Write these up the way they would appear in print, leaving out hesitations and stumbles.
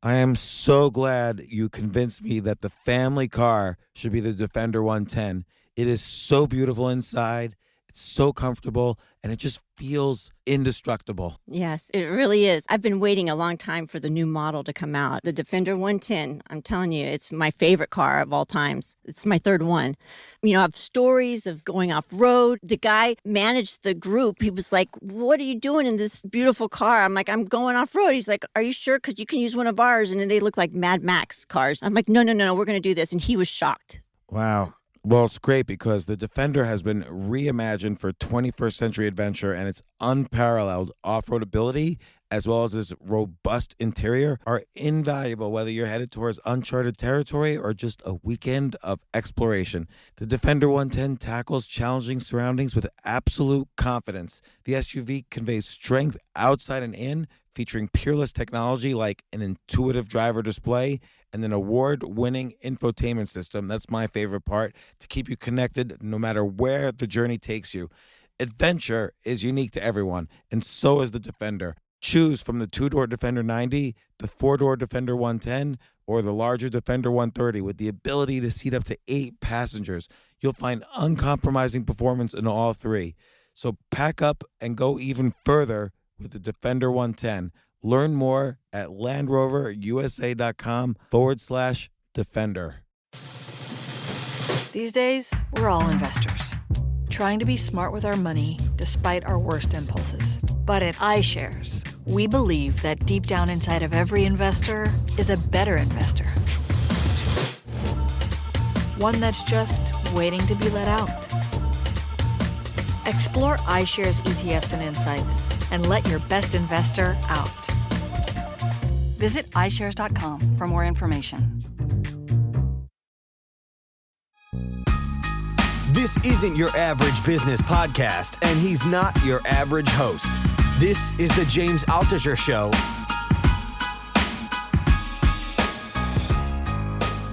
I am so glad you convinced me that the family car should be the Defender 110. It is so beautiful inside. It's so comfortable, and it just feels indestructible. Yes, it really is. I've been waiting a long time for the new model to come out. The Defender 110, I'm telling you, it's my favorite car of all times. It's my third one. You know, I have stories of going off-road. The guy managed the group. He was like, what are you doing in this beautiful car? I'm like, I'm going off-road. He's like, are you sure? Because you can use one of ours. And then they look like Mad Max cars. I'm like, no, we're going to do this. And he was shocked. Wow. Well, it's great because the Defender has been reimagined for 21st century adventure, and its unparalleled off-road ability, as well as its robust interior, are invaluable whether you're headed towards uncharted territory or just a weekend of exploration. The Defender 110 tackles challenging surroundings with absolute confidence. The SUV conveys strength outside and in, featuring peerless technology like an intuitive driver display and an award-winning infotainment system. That's my favorite part, to keep you connected no matter where the journey takes you. Adventure is unique to everyone, and so is the Defender. Choose from the two-door Defender 90, the four-door Defender 110, or the larger Defender 130 with the ability to seat up to 8 passengers. You'll find uncompromising performance in all three. So pack up and go even further with the Defender 110. Learn more at LandRoverUSA.com/Defender. These days, we're all investors, trying to be smart with our money despite our worst impulses. But at iShares, we believe that deep down inside of every investor is a better investor. One that's just waiting to be let out. Explore iShares ETFs and insights and let your best investor out. Visit iShares.com for more information. This isn't your average business podcast, and he's not your average host. This is the James Altucher Show.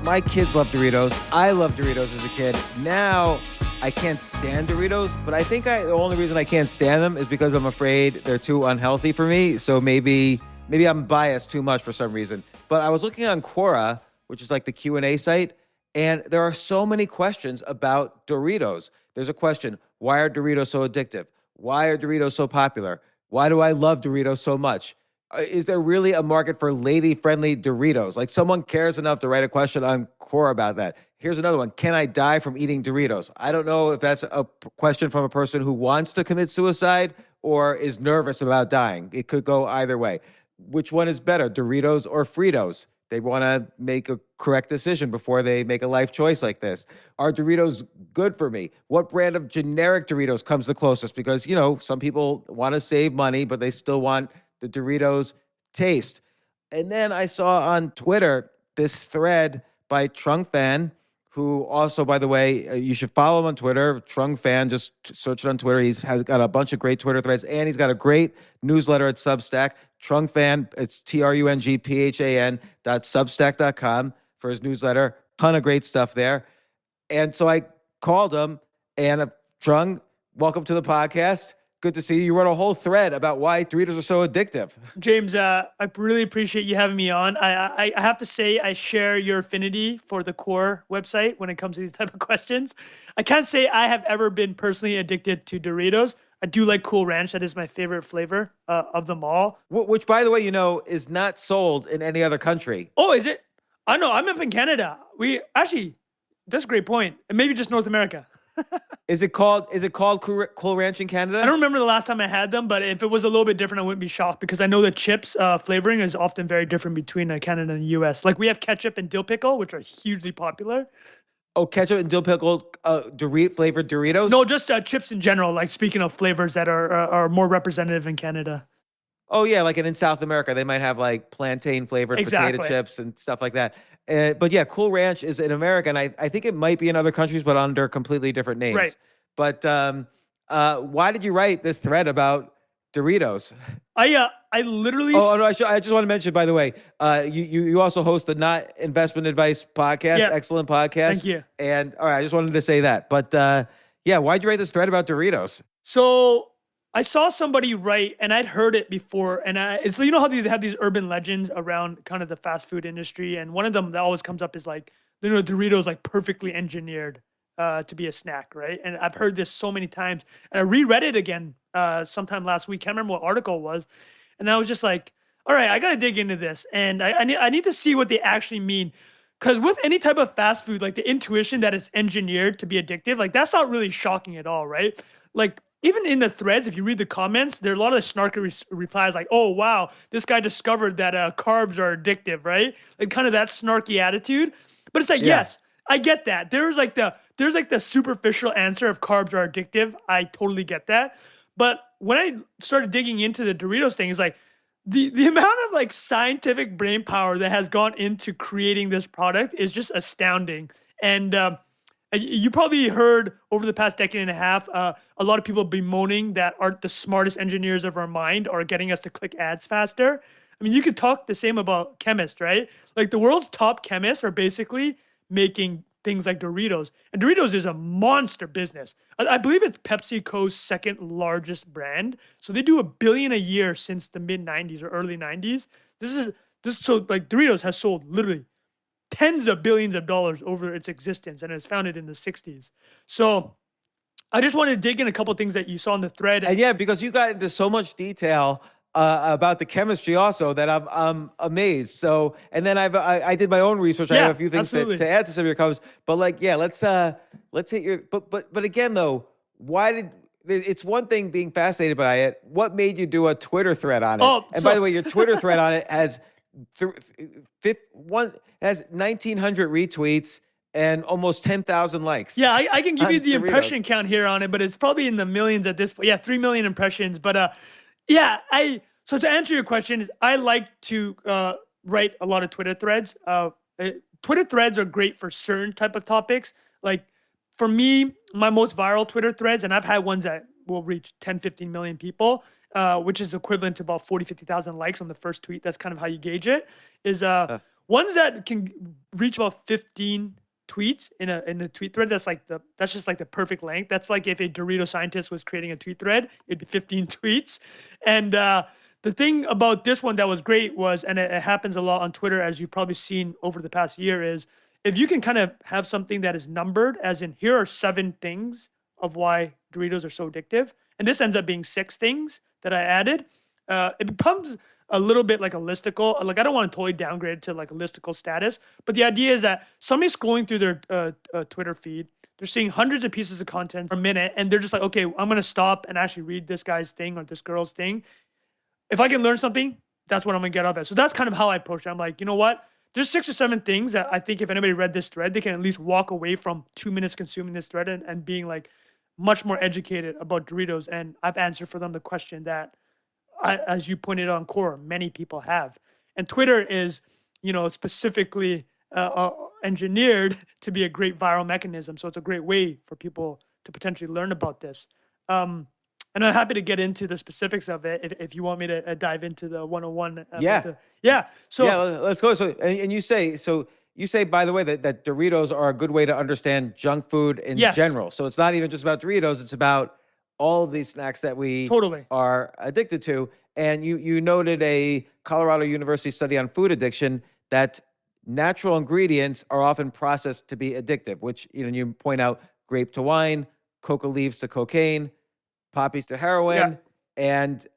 My kids love Doritos. I loved Doritos as a kid. Now, I can't stand Doritos, but I think the only reason I can't stand them is because I'm afraid they're too unhealthy for me. So maybe I'm biased too much for some reason. But I was looking on Quora, which is like the Q&A site, and there are so many questions about Doritos. There's a question, why are Doritos so addictive? Why are Doritos so popular? Why do I love Doritos so much? Is there really a market for lady-friendly Doritos? Like, someone cares enough to write a question on Quora about that. Here's another one. Can I die from eating Doritos? I don't know if that's a question from a person who wants to commit suicide or is nervous about dying. It could go either way. Which one is better, Doritos or Fritos? They want to make a correct decision before they make a life choice like this. Are Doritos good for me? What brand of generic Doritos comes the closest? Because, you know, some people want to save money, but they still want the Doritos taste. And then I saw on Twitter this thread by Trung Phan, who also, by the way, you should follow him on Twitter. Trung Phan, just search it on Twitter. He's got a bunch of great Twitter threads, and he's got a great newsletter at Substack. Trung Phan, it's TRUNGPHAN.substack.com for his newsletter. Ton of great stuff there. And so I called him, and Trung, welcome to the podcast. Good to see you. You wrote a whole thread about why Doritos are so addictive. James, I really appreciate you having me on. I have to say I share your affinity for the Core website when it comes to these type of questions. I can't say I have ever been personally addicted to Doritos. I do like Cool Ranch. That is my favorite flavor of them all. Which, by the way, you know, is not sold in any other country. Oh, is it? I know. I'm up in Canada. That's a great point. And maybe just North America. Is it called Cool Ranch in Canada? I don't remember the last time I had them, but if it was a little bit different, I wouldn't be shocked because I know the chips flavoring is often very different between Canada and the US. Like we have ketchup and dill pickle, which are hugely popular. Oh, ketchup and dill pickle flavored Doritos? No, just chips in general. Like speaking of flavors that are more representative in Canada. Oh yeah, like in South America, they might have like plantain flavored potato chips and stuff like that. But yeah, Cool Ranch is in America, and I think it might be in other countries, but under completely different names. Right. But why did you write this thread about Doritos? I literally. Oh no! I just want to mention, by the way, you also host the Not Investment Advice podcast. Yeah. Excellent podcast. Thank you. And all right, I just wanted to say that. But yeah, why'd you write this thread about Doritos? So I saw somebody write, and I'd heard it before, and it's you know how they have these urban legends around kind of the fast food industry, and one of them that always comes up is like, Doritos like perfectly engineered to be a snack, right? And I've heard this so many times, and I reread it again sometime last week. Can't remember what article it was, and I was just like, all right, I got to dig into this, and I need to see what they actually mean. Because with any type of fast food, like the intuition that it's engineered to be addictive, like that's not really shocking at all, right? Like even in the threads, if you read the comments, there are a lot of snarky replies like, "Oh wow, this guy discovered that carbs are addictive," right? Like kind of that snarky attitude. But it's like, Yeah. yes, I get that. There's like the superficial answer of carbs are addictive. I totally get that. But when I started digging into the Doritos thing, it's like the amount of like scientific brain power that has gone into creating this product is just astounding. And you probably heard over the past decade and a half, a lot of people bemoaning that aren't the smartest engineers of our mind are getting us to click ads faster. I mean, you could talk the same about chemists, right? Like the world's top chemists are basically making things like Doritos. And Doritos is a monster business. I believe it's PepsiCo's second largest brand. So they do $1 billion a year since the mid 90s or early 90s. So like Doritos has sold literally tens of billions of dollars over its existence, and it was founded in the 60s. So I just wanted to dig in a couple things that you saw in the thread. And yeah, because you got into so much detail about the chemistry also that I'm amazed. So, and then I did my own research. I Yeah, have a few things absolutely. to add to some of your comments. But like, yeah, let's hit your. But again though, why did? It's one thing being fascinated by it. What made you do a Twitter thread on it? Oh, and so- by the way, your Twitter thread on it has 1,900 retweets and almost 10,000 likes. Yeah, I can give on you the Doritos. impression count here on it, but it's probably in the millions at this point. Yeah, 3 million impressions. But yeah, so to answer your question is I like to write a lot of Twitter threads. Twitter threads are great for certain type of topics. Like for me, my most viral Twitter threads, and I've had ones that will reach 10, 15 million people, which is equivalent to about 40, 50,000 likes on the first tweet. That's kind of how you gauge it, is ones that can reach about 15 tweets in a tweet thread. That's just like the perfect length. That's like if a Dorito scientist was creating a tweet thread, it'd be 15 tweets. And the thing about this one that was great was, and it happens a lot on Twitter, as you've probably seen over the past year, is if you can kind of have something that is numbered, as in here are 7 things of why Doritos are so addictive, and this ends up being 6 things that I added, it becomes a little bit like a listicle. Like I don't want to totally downgrade it to like a listicle status, but the idea is that somebody's scrolling through their Twitter feed, they're seeing hundreds of pieces of content per minute, and they're just like, okay, I'm gonna stop and actually read this guy's thing or this girl's thing. If I can learn something, that's what I'm gonna get off it. So that's kind of how I approach it. I'm like, you know what? There's 6 or 7 things that I think if anybody read this thread, they can at least walk away from 2 minutes consuming this thread and being like much more educated about Doritos. And I've answered for them the question that, as you pointed out on Core, many people have. And Twitter is, specifically engineered to be a great viral mechanism. So it's a great way for people to potentially learn about this. And I'm happy to get into the specifics of it if you want me to dive into the 101. Yeah. So yeah, let's go. So, and you say, by the way, that Doritos are a good way to understand junk food in Yes. general. So it's not even just about Doritos; it's about all of these snacks that we Totally. are addicted to. And you noted a Colorado University study on food addiction that natural ingredients are often processed to be addictive, which you point out grape to wine, coca leaves to cocaine, poppies to heroin, and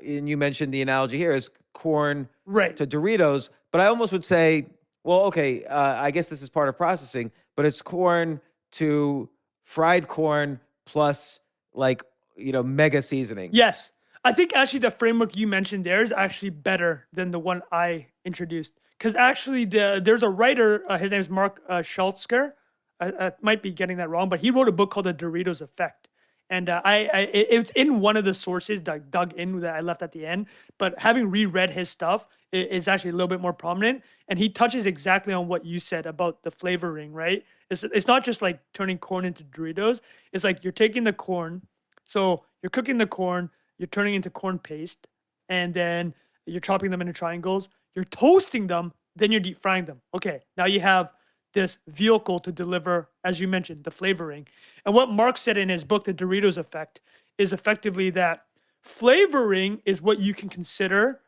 you mentioned the analogy here is corn Right. to Doritos. But I almost would say, well, okay, I guess this is part of processing, but it's corn to fried corn plus mega seasoning. Yes. I think actually the framework you mentioned there is actually better than the one I introduced. Because actually there's a writer, his name is Mark Schultzker. I might be getting that wrong, but he wrote a book called The Doritos Effect. And it's in one of the sources that dug in that I left at the end. But having reread his stuff is actually a little bit more prominent. And he touches exactly on what you said about the flavoring, right? It's not just like turning corn into Doritos. It's like you're taking the corn. So you're cooking the corn, you're turning into corn paste, and then you're chopping them into triangles. You're toasting them, then you're deep frying them. Okay, now you have this vehicle to deliver, as you mentioned, the flavoring. And what Mark said in his book, The Doritos Effect, is effectively that flavoring is what you can consider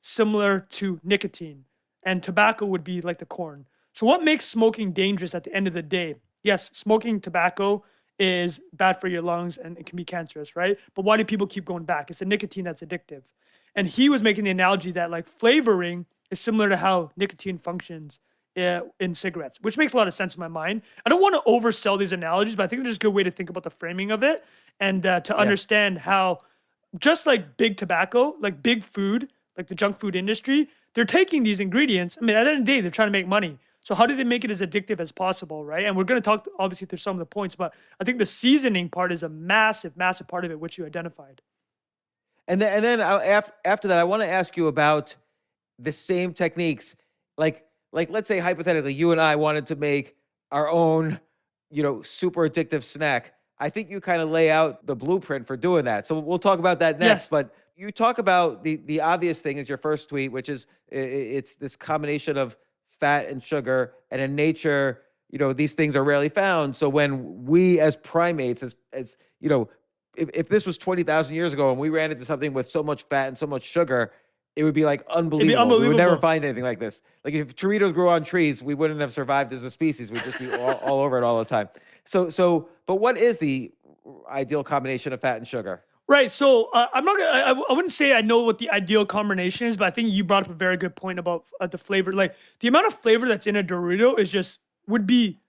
similar to nicotine, and tobacco would be like the corn. So what makes smoking dangerous at the end of the day? Yes, smoking tobacco is bad for your lungs and it can be cancerous, right? But why do people keep going back? It's the nicotine that's addictive. And he was making the analogy that like flavoring is similar to how nicotine functions in cigarettes, which makes a lot of sense in my mind. I don't want to oversell these analogies, but I think it's just a good way to think about the framing of it and to understand how just like big tobacco, like big food, like the junk food industry, they're taking these ingredients. I mean, at the end of the day, they're trying to make money. So how do they make it as addictive as possible, right? And we're going to talk obviously through some of the points, but I think the seasoning part is a massive, massive part of it, which you identified. After that, I want to ask you about the same techniques. Like let's say hypothetically, you and I wanted to make our own, super addictive snack. I think you kind of lay out the blueprint for doing that. So we'll talk about that next. Yes. But you talk about the obvious thing is your first tweet, which is it's this combination of fat and sugar, and in nature, these things are rarely found. So when we as primates, as if this was 20,000 years ago and we ran into something with so much fat and so much sugar, it would be like unbelievable. We would never find anything like this. Like if Doritos grew on trees, we wouldn't have survived as a species. We'd just be all over it all the time. But what is the ideal combination of fat and sugar? Right. So I'm not gonna. I wouldn't say I know what the ideal combination is, but I think you brought up a very good point about the flavor. Like the amount of flavor that's in a Dorito would be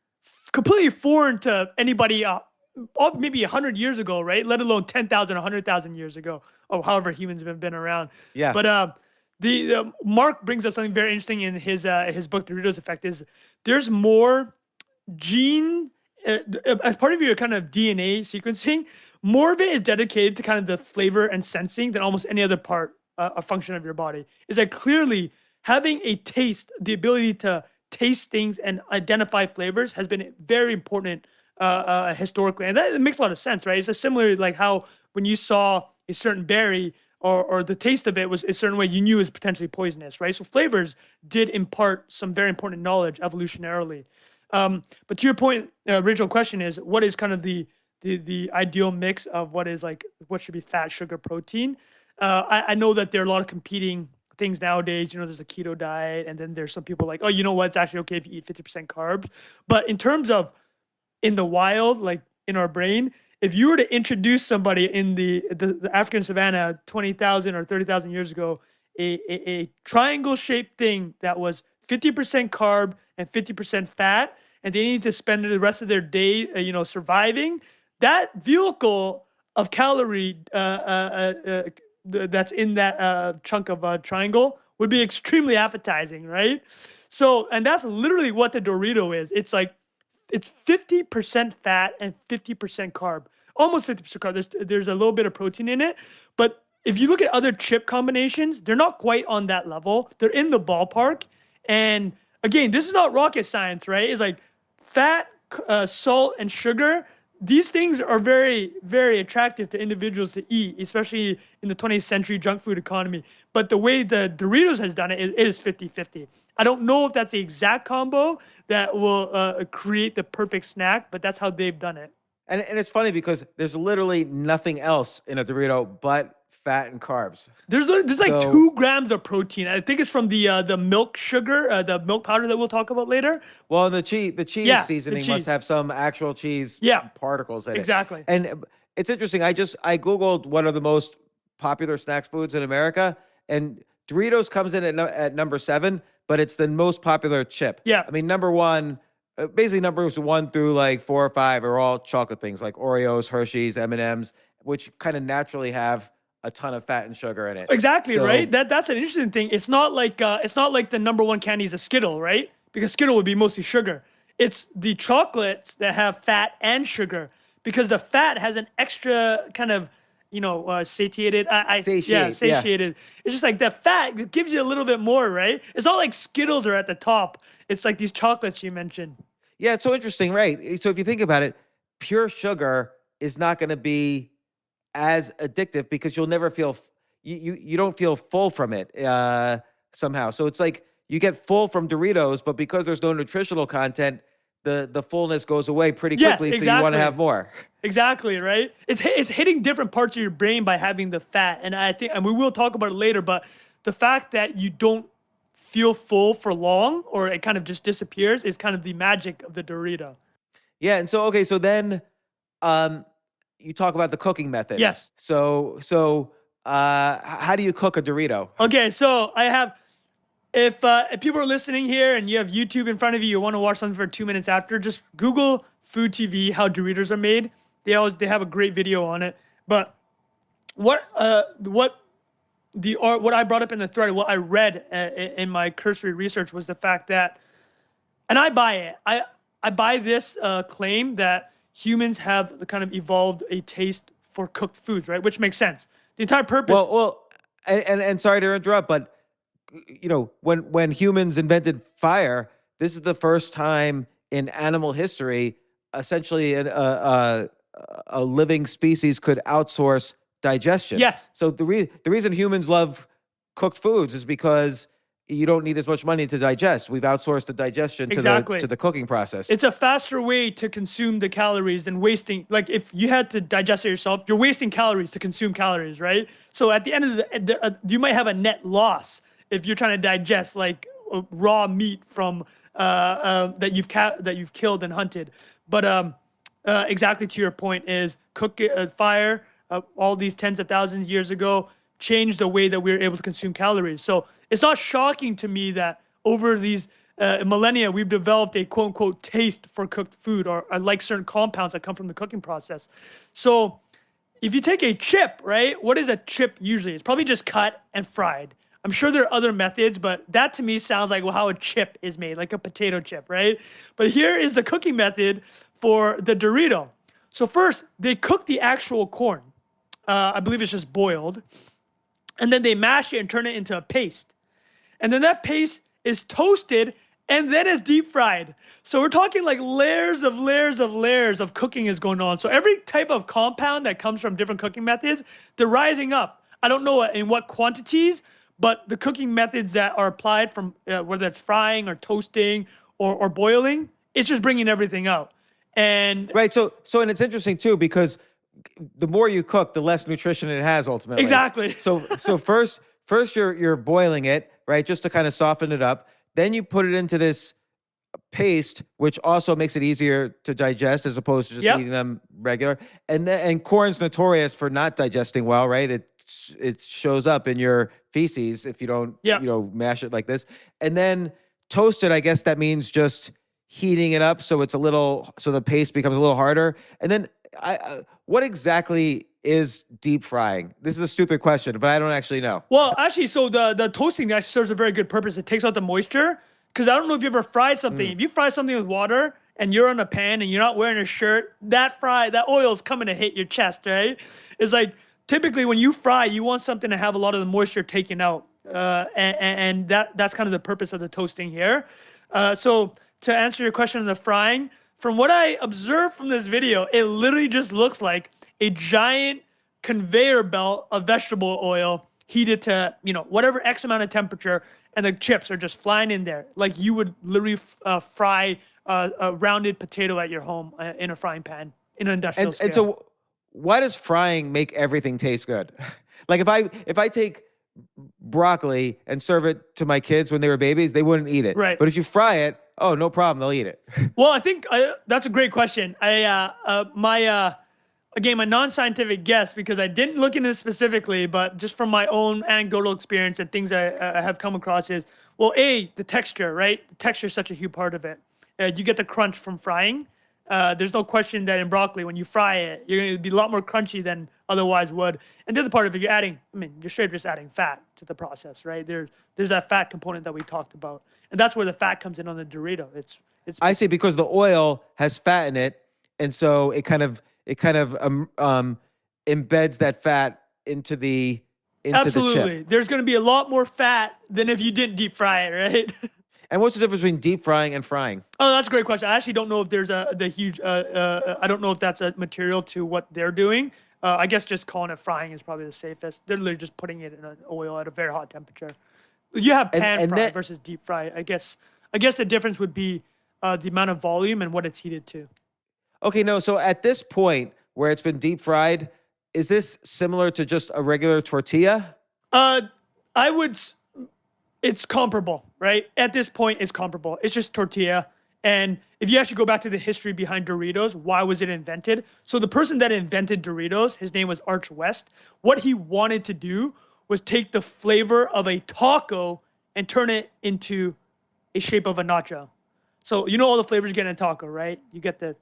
completely foreign to anybody. Maybe 100 years ago, right? Let alone 10,000, 100,000 years ago, or however humans have been around. Yeah. But the Mark brings up something very interesting in his book, Doritos Effect. Is there's more gene as part of your kind of DNA sequencing. More of it is dedicated to kind of the flavor and sensing than almost any other part, a function of your body. Is that clearly having a taste, the ability to taste things and identify flavors has been very important historically. And that makes a lot of sense, right? It's a similar like how when you saw a certain berry or the taste of it was a certain way, you knew it was potentially poisonous, right? So flavors did impart some very important knowledge evolutionarily. But to your point, original question is, what is kind of the ideal mix of what should be fat, sugar, protein? I know that there are a lot of competing things nowadays. There's a keto diet, and then there's some people like, oh, you know what? It's actually okay if you eat 50% carbs. But in terms of in the wild, like in our brain, if you were to introduce somebody in the African savannah 20,000 or 30,000 years ago, a triangle-shaped thing that was 50% carb and 50% fat, and they need to spend the rest of their day, surviving, that vehicle of calorie that's in that chunk of a triangle would be extremely appetizing, right? So, and that's literally what the Dorito is. It's like, it's 50% fat and 50% carb, almost 50% carb. There's a little bit of protein in it, but if you look at other chip combinations, they're not quite on that level. They're in the ballpark. And again, this is not rocket science, right? It's like fat, salt, and sugar. These things are very, very attractive to individuals to eat, especially in the 20th century junk food economy. But the way the Doritos has done it, it is 50-50. I don't know if that's the exact combo that will create the perfect snack, but that's how they've done it. And it's funny because there's literally nothing else in a Dorito but fat and carbs. There's like 2 grams of protein. I think it's from the milk sugar, the milk powder that we'll talk about later. Well, the cheese seasoning must have some actual cheese particles in it. Exactly. And it's interesting. I Googled what are the most popular snacks foods in America, and Doritos comes in at number 7, but it's the most popular chip. Yeah. I mean, number 1, basically numbers 1 through like 4 or 5 are all chocolate things like Oreos, Hershey's, M&Ms, which kind of naturally have a ton of fat and sugar in it. Exactly, right? That's an interesting thing. It's not like the number 1 candy is a Skittle, right? Because Skittle would be mostly sugar. It's the chocolates that have fat and sugar because the fat has an extra kind of satiated. Satiated. Yeah. It's just like the fat gives you a little bit more, right? It's not like Skittles are at the top. It's like these chocolates you mentioned. Yeah, it's so interesting, right? So if you think about it, pure sugar is not going to be as addictive because you'll never feel you don't feel full from it somehow. So it's like you get full from Doritos, but because there's no nutritional content, the fullness goes away pretty Yes, quickly, so you want to exactly. have more. Exactly, right? It's hitting different parts of your brain by having the fat. And I think, and we will talk about it later, but the fact that you don't feel full for long or it kind of just disappears is kind of the magic of the Dorito. Yeah, and so okay, so then you talk about the cooking method. Yes. So how do you cook a Dorito? Okay, so I have, if people are listening here and you have YouTube in front of you, you want to watch something for 2 minutes after, just Google Food TV, how Doritos are made. They have a great video on it. But what I brought up in the thread, what I read in my cursory research was the fact that, and I buy it. I buy this claim that humans have kind of evolved a taste for cooked foods, right? Which makes sense. The entire purpose. Well, and sorry to interrupt, but when humans invented fire, this is the first time in animal history, essentially a living species could outsource digestion. Yes. So the reason humans love cooked foods is because you don't need as much money to digest. We've outsourced the digestion Exactly. to the cooking process. It's a faster way to consume the calories than wasting. Like if you had to digest it yourself, you're wasting calories to consume calories, right? So at the end of you might have a net loss if you're trying to digest like raw meat from that you've killed and hunted. But exactly to your point is fire. All these tens of thousands of years ago changed the way that we were able to consume calories. So it's not shocking to me that over these millennia, we've developed a quote unquote taste for cooked food or like certain compounds that come from the cooking process. So if you take a chip, right, what is a chip usually? It's probably just cut and fried. I'm sure there are other methods, but that to me sounds like how a chip is made, like a potato chip, right? But here is the cooking method for the Dorito. So first, they cook the actual corn. I believe it's just boiled. And then they mash it and turn it into a paste. And then that paste is toasted and then it's deep fried. So we're talking like layers of cooking is going on. So every type of compound that comes from different cooking methods, they're rising up. I don't know in what quantities, but the cooking methods that are applied from whether it's frying or toasting or boiling, it's just bringing everything out. And right. So and it's interesting too, because the more you cook, the less nutrition it has ultimately. Exactly. So first you're boiling it, right, just to kind of soften it up. Then you put it into this paste, which also makes it easier to digest as opposed to just eating them regular. And corn's notorious for not digesting well, right? It shows up in your feces if you don't mash it like this. And then toasted, I guess that means just heating it up so the paste becomes a little harder. And then what exactly is deep frying? This is a stupid question, but I don't actually know. Well, actually, so the toasting that serves a very good purpose. It takes out the moisture. Because I don't know if you ever fried something. If you fry something with water and you're on a pan and you're not wearing a shirt, that oil is coming to hit your chest, right? It's like typically when you fry, you want something to have a lot of the moisture taken out. And that's kind of the purpose of the toasting here. So to answer your question on the frying, from what I observed from this video, it literally just looks like a giant conveyor belt of vegetable oil heated to, whatever X amount of temperature, and the chips are just flying in there. Like you would literally fry a rounded potato at your home in a frying pan in an industrial scale. And so why does frying make everything taste good? Like if I take broccoli and serve it to my kids when they were babies, they wouldn't eat it. Right. But if you fry it, oh, no problem, they'll eat it. Well, I think that's a great question. My non-scientific guess, because I didn't look into this specifically, but just from my own anecdotal experience and things I have come across is, well, the texture, right? The texture is such a huge part of it. You get the crunch from frying. There's no question that in broccoli, when you fry it, you're going to be a lot more crunchy than otherwise would. And the other part of it, you're straight just adding fat to the process, right? There's that fat component that we talked about. And that's where the fat comes in on the Dorito. I see, because the oil has fat in it, and so it kind of embeds that fat into the Absolutely. chip. There's going to be a lot more fat than if you didn't deep fry it, right? And what's the difference between deep frying and frying? Oh, that's a great question. I actually don't know if there's I don't know if that's a material to what they're doing. I guess just calling it frying is probably the safest. They're literally just putting it in an oil at a very hot temperature. You have pan fry versus deep fry. I guess the difference would be the amount of volume and what it's heated to. Okay, no. So at this point where it's been deep fried, is this similar to just a regular tortilla? It's comparable, right? At this point, it's comparable. It's just tortilla. And if you actually go back to the history behind Doritos, why was it invented? So the person that invented Doritos, his name was Arch West. What he wanted to do was take the flavor of a taco and turn it into a shape of a nacho. So you know all the flavors you get in a taco, right? You get the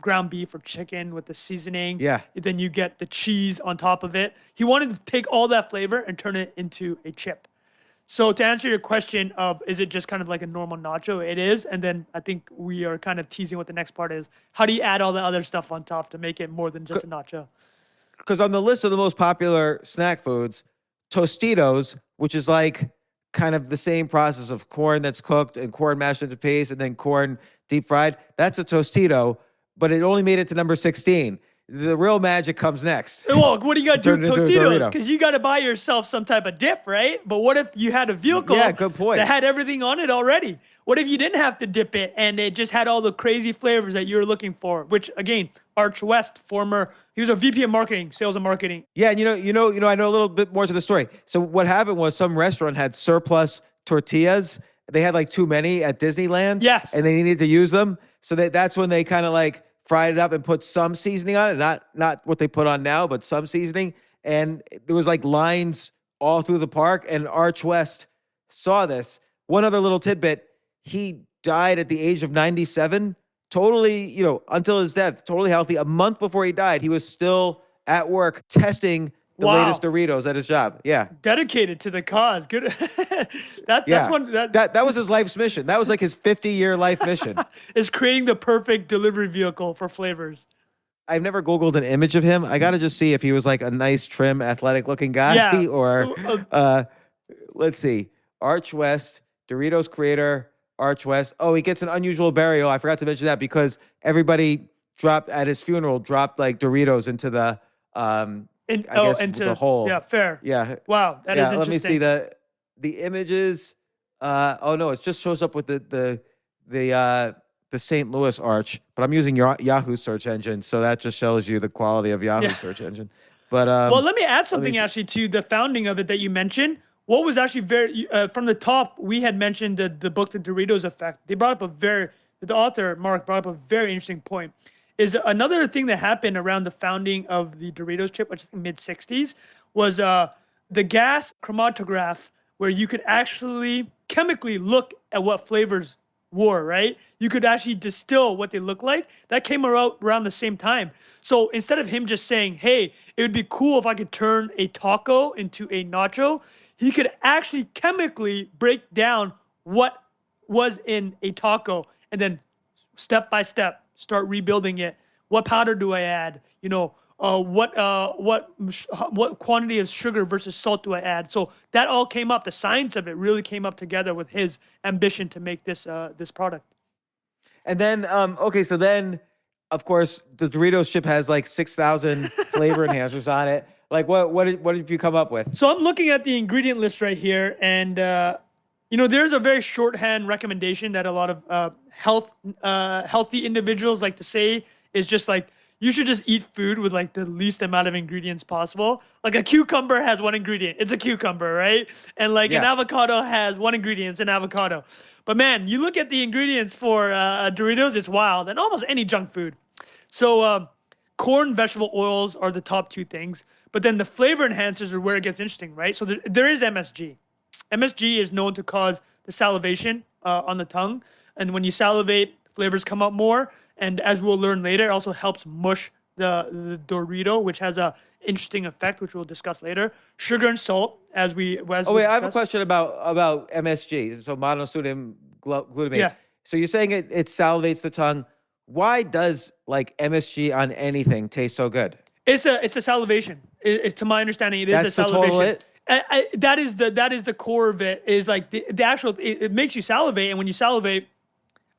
ground beef or chicken with the seasoning. Yeah. Then you get the cheese on top of it. He wanted to take all that flavor and turn it into a chip. So to answer your question of, is it just kind of like a normal nacho? It is. And then I think we are kind of teasing what the next part is. How do you add all the other stuff on top to make it more than just a nacho? Because on the list of the most popular snack foods, Tostitos, which is like kind of the same process of corn that's cooked and corn mashed into paste and then corn deep fried, that's a Tostito, but it only made it to number 16. The real magic comes next. Well, what do you got to do with Turn it into a Tostitos? Dorito. Because you got to buy yourself some type of dip, right? But what if you had a vehicle good point. that had everything on it already? What if you didn't have to dip it and it just had all the crazy flavors that you were looking for? Which, again, Arch West, he was a VP of marketing, sales and marketing. Yeah, and I know a little bit more to the story. So what happened was some restaurant had surplus tortillas. They had like too many at Disneyland. Yes. And they needed to use them. So that's when they kind of like fried it up and put some seasoning on it. Not what they put on now, but some seasoning. And there was like lines all through the park. And Arch West saw this. One other little tidbit, he died at the age of 97, totally, until his death, totally healthy. A month before he died, he was still at work testing the latest Doritos at his job. Yeah. Dedicated to the cause. Good. That was his life's mission. That was like his 50-year life mission. Is creating the perfect delivery vehicle for flavors. I've never Googled an image of him. I got to just see if he was like a nice, trim, athletic-looking guy. Yeah. Or, let's see. Arch West, Doritos creator, Arch West. Oh, he gets an unusual burial. I forgot to mention that because everybody at his funeral dropped like Doritos into the into the hole. Yeah, fair. Yeah. Wow, that is interesting. Let me see the images. Oh no, it just shows up with the St. Louis Arch, but I'm using Yahoo search engine, so that just shows you the quality of Yahoo search engine. But well, let me add something actually to the founding of it that you mentioned. What was actually very from the top, we had mentioned the book, The Doritos Effect. They brought up the author Mark brought up a very interesting point. Is another thing that happened around the founding of the Doritos chip, which is mid 60s, was the gas chromatograph, where you could actually chemically look at what flavors were, right? You could actually distill what they look like. That came around the same time. So instead of him just saying, hey, it would be cool if I could turn a taco into a nacho, he could actually chemically break down what was in a taco and then step by step start rebuilding it. What powder do I add? What quantity of sugar versus salt do I add? So that all came up. The science of it really came up together with his ambition to make this product. And then, so then, of course, the Doritos chip has like 6,000 flavor enhancers on it. Like, what did you come up with? So I'm looking at the ingredient list right here, and there's a very shorthand recommendation that a lot of healthy individuals like to say is just like, you should just eat food with like the least amount of ingredients possible. Like a cucumber has one ingredient. It's a cucumber, right? And like an avocado has one ingredient. It's an avocado. But man, you look at the ingredients for Doritos, it's wild. And almost any junk food. So corn, vegetable oils are the top two things. But then the flavor enhancers are where it gets interesting, right? So there is MSG. MSG is known to cause the salivation on the tongue. And when you salivate, flavors come out more. And as we'll learn later, it also helps mush the Dorito, which has a interesting effect, which we'll discuss later. Sugar and salt, I have a question about MSG, so monosodium glutamate. Yeah. So you're saying it salivates the tongue. Why does like MSG on anything taste so good? It's a salivation. It's to my understanding, it is a salivation. That is the core of it. Is like the actual. It makes you salivate, and when you salivate,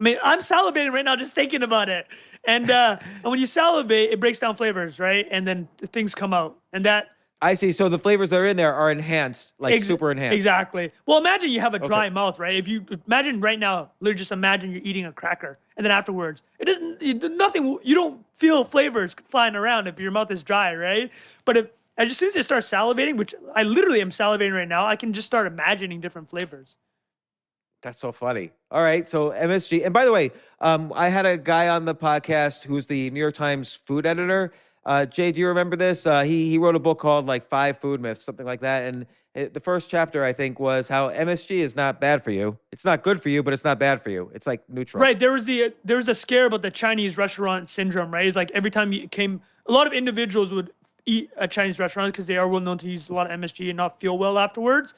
I mean, I'm salivating right now just thinking about it. And when you salivate, it breaks down flavors, right? And then things come out. And that I see. So the flavors that are in there are enhanced, like super enhanced. Exactly. Well, imagine you have a dry mouth, right? If you imagine right now, literally just imagine you're eating a cracker, and then afterwards, nothing. You don't feel flavors flying around if your mouth is dry, right? But as soon as you start salivating, which I literally am salivating right now, I can just start imagining different flavors. That's so funny. All right, so MSG. And by the way, I had a guy on the podcast who's the New York Times food editor. Jay, do you remember this? He wrote a book called like 5 Food Myths, something like that. And the first chapter, I think, was how MSG is not bad for you. It's not good for you, but it's not bad for you. It's like neutral. Right. There was a scare about the Chinese restaurant syndrome, right? It's like every time you came, a lot of individuals would eat at Chinese restaurants because they are well known to use a lot of MSG and not feel well afterwards.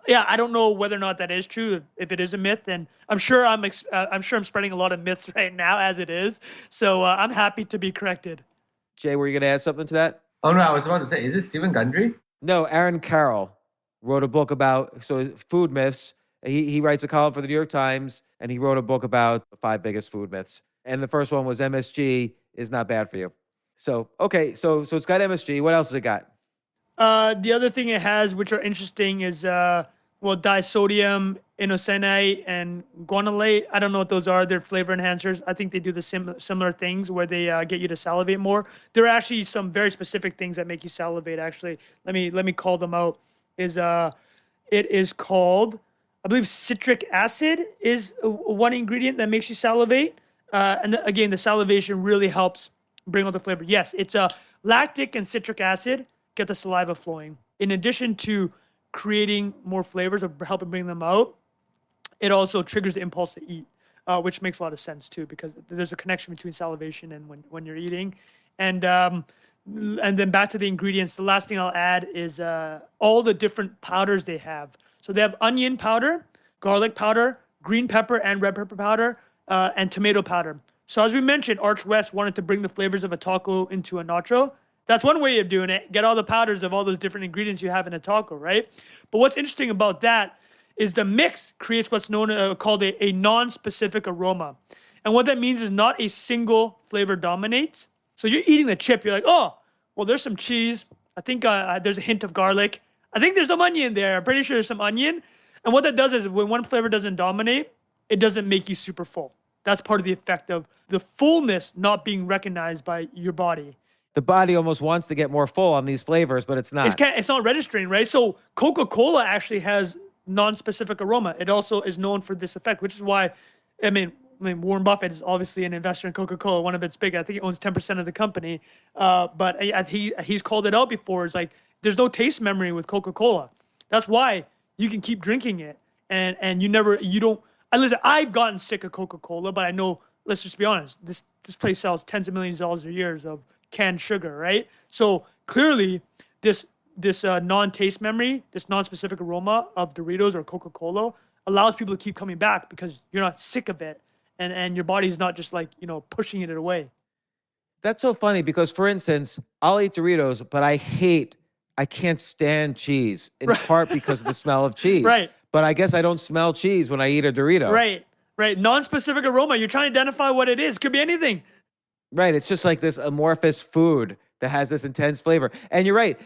Yeah, I don't know whether or not that is true. If it is a myth, then I'm sure I'm spreading a lot of myths right now as it is. So I'm happy to be corrected. Jay, were you going to add something to that? Oh no, I was about to say, is it Stephen Gundry? No, Aaron Carroll wrote a book about food myths. He writes a column for the New York Times, and he wrote a book about the 5 biggest food myths. And the first one was MSG is not bad for you. So okay, so it's got MSG. What else has it got? The other thing it has, which are interesting, is disodium inosinate and guanylate. I don't know what those are. They're flavor enhancers. I think they do the similar things where they get you to salivate more. There are actually some very specific things that make you salivate. Actually, let me call them out. It is called, I believe, citric acid is one ingredient that makes you salivate. And again, the salivation really helps bring out the flavor. Yes, it's lactic and citric acid get the saliva flowing. In addition to creating more flavors or helping bring them out, it also triggers the impulse to eat, which makes a lot of sense too, because there's a connection between salivation and when you're eating. And then back to the ingredients, the last thing I'll add is all the different powders they have. So they have onion powder, garlic powder, green pepper and red pepper powder, and tomato powder. So as we mentioned, Arch West wanted to bring the flavors of a taco into a nacho. That's one way of doing it. Get all the powders of all those different ingredients you have in a taco, right? But what's interesting about that is the mix creates what's called a non-specific aroma. And what that means is not a single flavor dominates. So you're eating the chip. You're like, oh, well, there's some cheese. I think there's a hint of garlic. I think there's some onion there. I'm pretty sure there's some onion. And what that does is when one flavor doesn't dominate, it doesn't make you super full. That's part of the effect of the fullness not being recognized by your body. The body almost wants to get more full on these flavors, but it's not. It's not registering, right? So Coca-Cola actually has non-specific aroma. It also is known for this effect, which is why, I mean, Warren Buffett is obviously an investor in Coca-Cola, one of its big. I think he owns 10% of the company. But he's called it out before. It's like there's no taste memory with Coca-Cola. That's why you can keep drinking it, and you don't. Listen, I've gotten sick of Coca-Cola, but I know. Let's just be honest. This place sells tens of millions of dollars a year of canned sugar, right? So clearly, this non-taste memory, this non-specific aroma of Doritos or Coca-Cola allows people to keep coming back because you're not sick of it, and your body's not just like pushing it away. That's so funny because, for instance, I'll eat Doritos, but I can't stand cheese in part because of the smell of cheese. Right. But I guess I don't smell cheese when I eat a Dorito. Right. Non-specific aroma. You're trying to identify what it is. Could be anything. Right. It's just like this amorphous food that has this intense flavor. And you're right.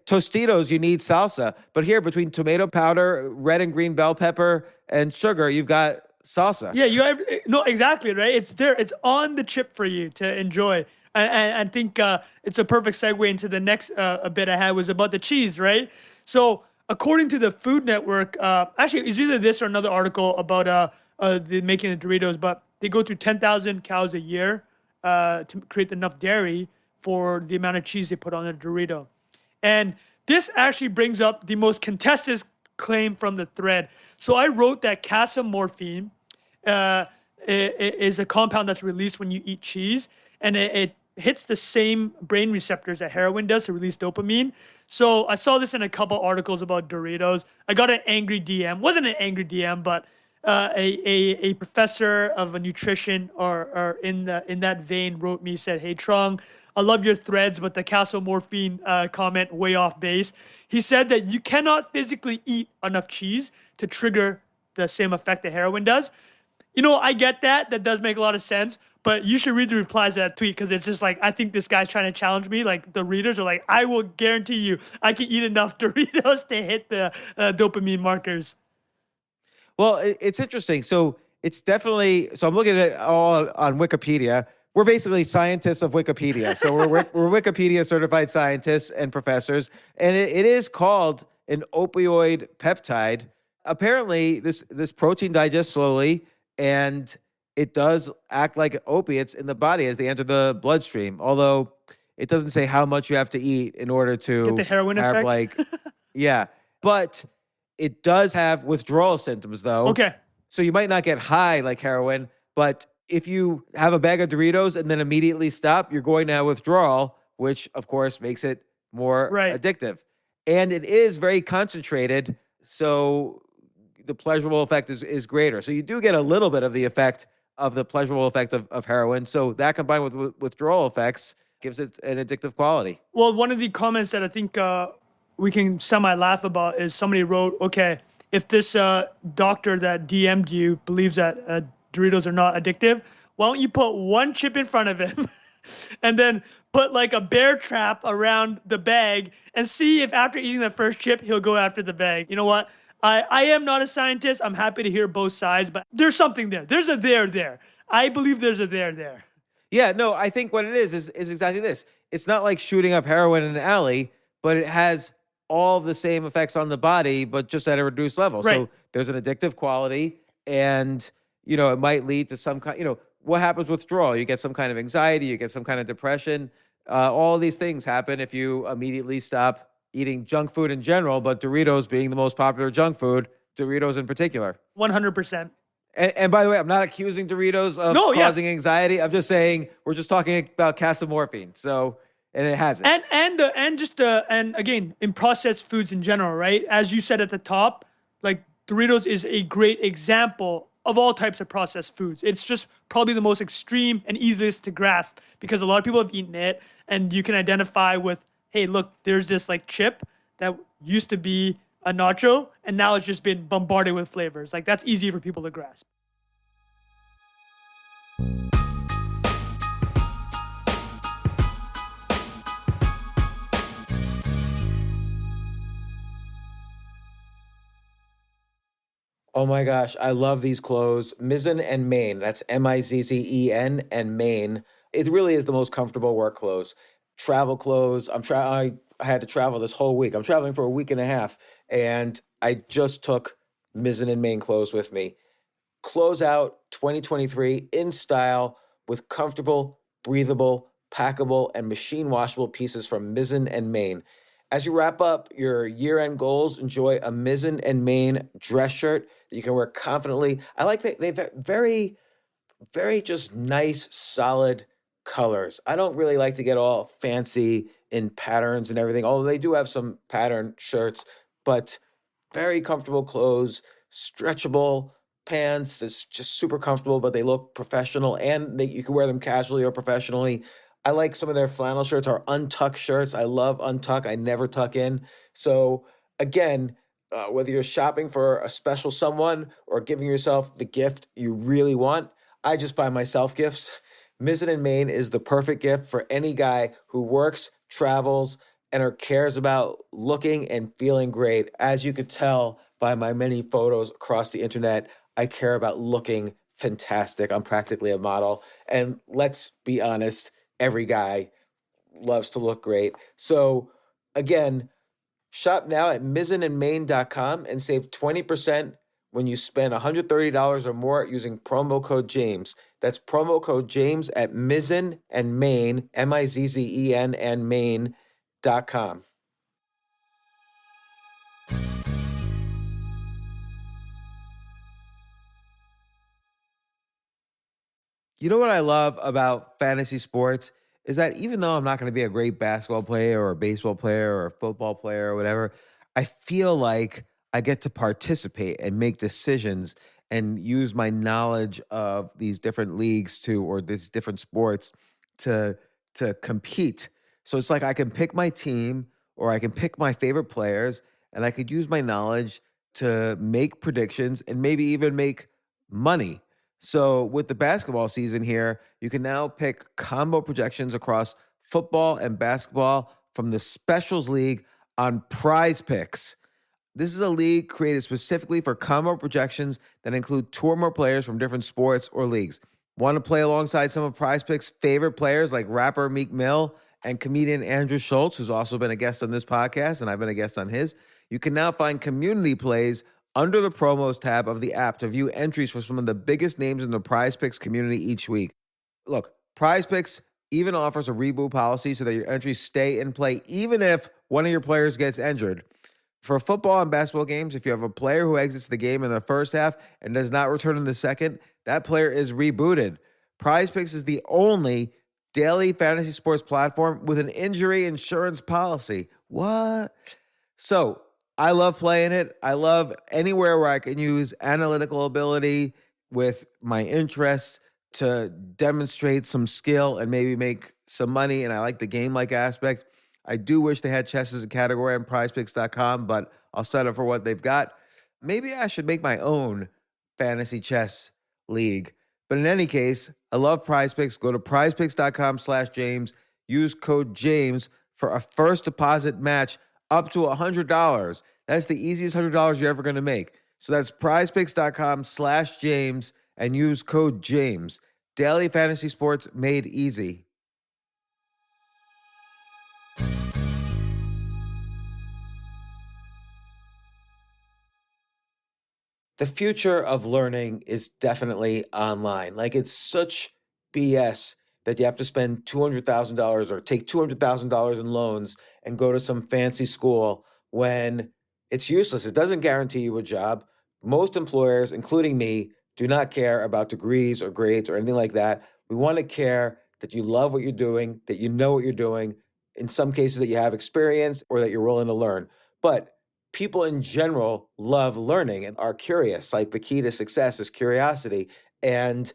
Tostitos, you need salsa. But here, between tomato powder, red and green bell pepper, and sugar, you've got salsa. Yeah, no, exactly, right? It's there. It's on the chip for you to enjoy. And I think it's a perfect segue into the next bit I had was about the cheese, right? So according to the Food Network, actually, it's either this or another article about the making of Doritos, but they go through 10,000 cows a year to create enough dairy for the amount of cheese they put on a Dorito. And this actually brings up the most contested claim from the thread. So I wrote that casomorphine is a compound that's released when you eat cheese, and it hits the same brain receptors that heroin does to release dopamine. So I saw this in a couple articles about Doritos. I got an angry DM. Wasn't an angry DM, but a professor of a nutrition or in that vein wrote me, said, "Hey Trung, I love your threads, but the casomorphine comment way off base." He said that you cannot physically eat enough cheese to trigger the same effect that heroin does. I get that. That does make a lot of sense. But you should read the replies to that tweet because it's just like, I think this guy's trying to challenge me. Like the readers are like, I will guarantee you I can eat enough Doritos to hit the dopamine markers. Well, it's interesting. So it's definitely, so I'm looking at it all on Wikipedia. We're basically scientists of Wikipedia. So we're Wikipedia certified scientists and professors. And it is called an opioid peptide. Apparently, this protein digests slowly, and it does act like opiates in the body as they enter the bloodstream. Although it doesn't say how much you have to eat in order to Get the heroin have effect? like, yeah. But it does have withdrawal symptoms, though. Okay. So you might not get high like heroin, but if you have a bag of Doritos and then immediately stop, you're going to have withdrawal, which of course makes it more addictive. And it is very concentrated, so the pleasurable effect is greater. So you do get a little bit of the effect of the pleasurable effect of heroin. So that combined with withdrawal effects gives it an addictive quality. Well, one of the comments that I think we can semi-laugh about is somebody wrote, okay, if this doctor that DM'd you believes that Doritos are not addictive, why don't you put one chip in front of him and then put like a bear trap around the bag and see if after eating the first chip, he'll go after the bag. You know what? I am not a scientist. I'm happy to hear both sides, but there's something there. There's a there. I believe there's a there. Yeah, no, I think what it is exactly this. It's not like shooting up heroin in an alley, but it has all of the same effects on the body, but just at a reduced level. Right. So there's an addictive quality, and it might lead to some kind. What happens with withdrawal? You get some kind of anxiety, you get some kind of depression. All of these things happen if you immediately stop eating junk food in general, but Doritos being the most popular junk food, Doritos in particular. 100%. And by the way, I'm not accusing Doritos of causing anxiety. I'm just saying we're just talking about casomorphine. So, and it hasn't. And again, in processed foods in general, right? As you said at the top, like Doritos is a great example of all types of processed foods. It's just probably the most extreme and easiest to grasp because a lot of people have eaten it, and you can identify with, hey, look, there's this like chip that used to be a nacho, and now it's just been bombarded with flavors. Like that's easy for people to grasp. Oh my gosh, I love these clothes. Mizzen and Main. That's Mizzen and Main. It really is the most comfortable work clothes. Travel clothes. I had to travel this whole week. I'm traveling for a week and a half, and I just took Mizzen and Main clothes with me. Close out 2023 in style with comfortable, breathable, packable, and machine washable pieces from Mizzen and Main. As you wrap up your year-end goals, enjoy a Mizzen and Main dress shirt that you can wear confidently. I like that they've very, very just nice, solid colors. I don't really like to get all fancy in patterns and everything, although they do have some pattern shirts, but very comfortable clothes, stretchable pants. It's just super comfortable, but they look professional, and you can wear them casually or professionally. I like some of their flannel shirts or untuck shirts. I love untuck. I never tuck in. So again, whether you're shopping for a special someone or giving yourself the gift you really want, I just buy myself gifts. Mizzen and Main is the perfect gift for any guy who works, travels, and or cares about looking and feeling great. As you could tell by my many photos across the internet, I care about looking fantastic. I'm practically a model. And let's be honest, every guy loves to look great. So again, shop now at mizzenandmain.com and save 20% when you spend $130 or more using promo code James. That's promo code James at Mizzen and Main, Mizzen and Main.com. You know what I love about fantasy sports is that even though I'm not going to be a great basketball player or a baseball player or a football player or whatever, I feel like I get to participate and make decisions and use my knowledge of these different leagues or these different sports to compete. So it's like I can pick my team or I can pick my favorite players, and I could use my knowledge to make predictions and maybe even make money. So with the basketball season here, you can now pick combo projections across football and basketball from the Specials League on Prize Picks. This is a league created specifically for combo projections that include two or more players from different sports or leagues. Want to play alongside some of Prize Picks' favorite players like rapper Meek Mill and comedian Andrew Schultz, who's also been a guest on this podcast, and I've been a guest on his? You can now find community plays under the promos tab of the app to view entries for some of the biggest names in the Prize Picks community each week. Look, Prize Picks even offers a reboot policy so that your entries stay in play even if one of your players gets injured. For football and basketball games, if you have a player who exits the game in the first half and does not return in the second, that player is rebooted. Prize Picks is the only daily fantasy sports platform with an injury insurance policy. What? So I love playing it. I love anywhere where I can use analytical ability with my interests to demonstrate some skill and maybe make some money. And I like the game-like aspect. I do wish they had chess as a category on prizepicks.com, but I'll settle for what they've got. Maybe I should make my own fantasy chess league. But in any case, I love Prize Picks. Go to prizepicks.com/James. Use code James for a first deposit match up to $100. That's the easiest $100 you're ever going to make. So that's prizepicks.com/James and use code James. Daily fantasy sports made easy. The future of learning is definitely online. Like, it's such BS that you have to spend $200,000 or take $200,000 in loans and go to some fancy school when it's useless. It doesn't guarantee you a job. Most employers, including me, do not care about degrees or grades or anything like that. We want to care that you love what you're doing, that you know what you're doing, in some cases that you have experience or that you're willing to learn. But people in general love learning and are curious. Like, the key to success is curiosity. And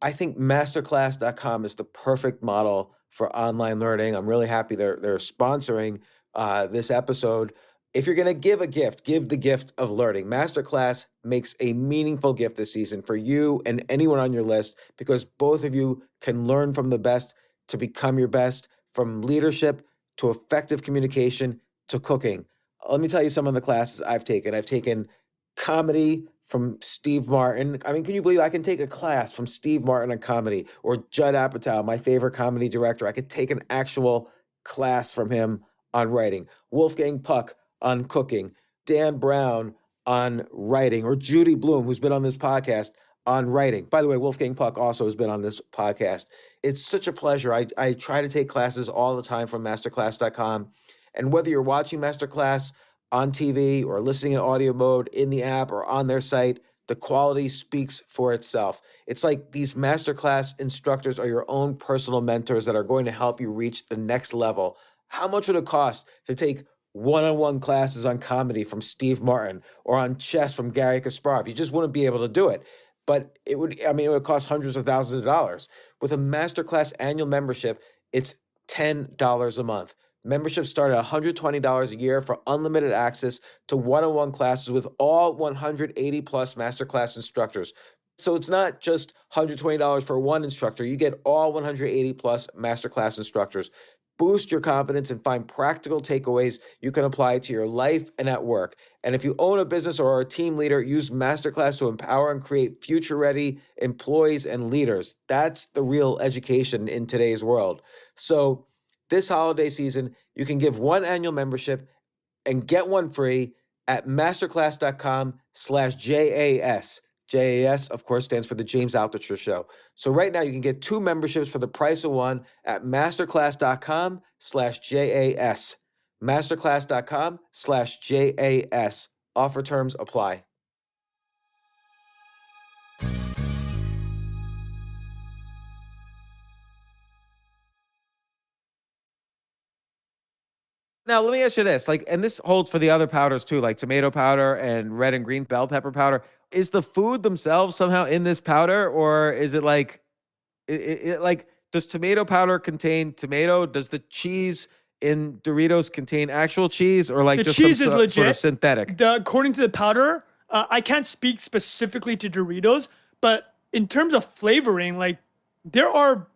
I think masterclass.com is the perfect model for online learning. I'm really happy they're sponsoring this episode. If you're going to give a gift, give the gift of learning. Masterclass makes a meaningful gift this season for you and anyone on your list, because both of you can learn from the best to become your best, from leadership to effective communication to cooking. Let me tell you some of the classes I've taken. I've taken comedy from Steve Martin. I mean, can you believe I can take a class from Steve Martin on comedy, or Judd Apatow, my favorite comedy director? I could take an actual class from him on writing. Wolfgang Puck on cooking. Dan Brown on writing, or Judy Bloom, who's been on this podcast, on writing. By the way, Wolfgang Puck also has been on this podcast. It's such a pleasure. I try to take classes all the time from masterclass.com. And whether you're watching Masterclass on TV or listening in audio mode in the app or on their site, the quality speaks for itself. It's like these Masterclass instructors are your own personal mentors that are going to help you reach the next level. How much would it cost to take one-on-one classes on comedy from Steve Martin or on chess from Gary Kasparov? You just wouldn't be able to do it. But it would cost hundreds of thousands of dollars. With a Masterclass annual membership, it's $10 a month. Memberships start at $120 a year for unlimited access to one-on-one classes with all 180 plus Masterclass instructors. So it's not just $120 for one instructor. You get all 180 plus Masterclass instructors. Boost your confidence and find practical takeaways you can apply to your life and at work. And if you own a business or are a team leader, use Masterclass to empower and create future-ready employees and leaders. That's the real education in today's world. So this holiday season, you can give one annual membership and get one free at masterclass.com/JAS. JAS, of course, stands for the James Altucher Show. So right now you can get two memberships for the price of one at masterclass.com/JAS. Masterclass.com/JAS. Offer terms apply. Now, let me ask you this, and this holds for the other powders too, like tomato powder and red and green bell pepper powder. Is the food themselves somehow in this powder, or is it like, does tomato powder contain tomato? Does the cheese in Doritos contain actual cheese, or like The just cheese some is sort of legit. synthetic? According to the powder, I can't speak specifically to Doritos, but in terms of flavoring, like there are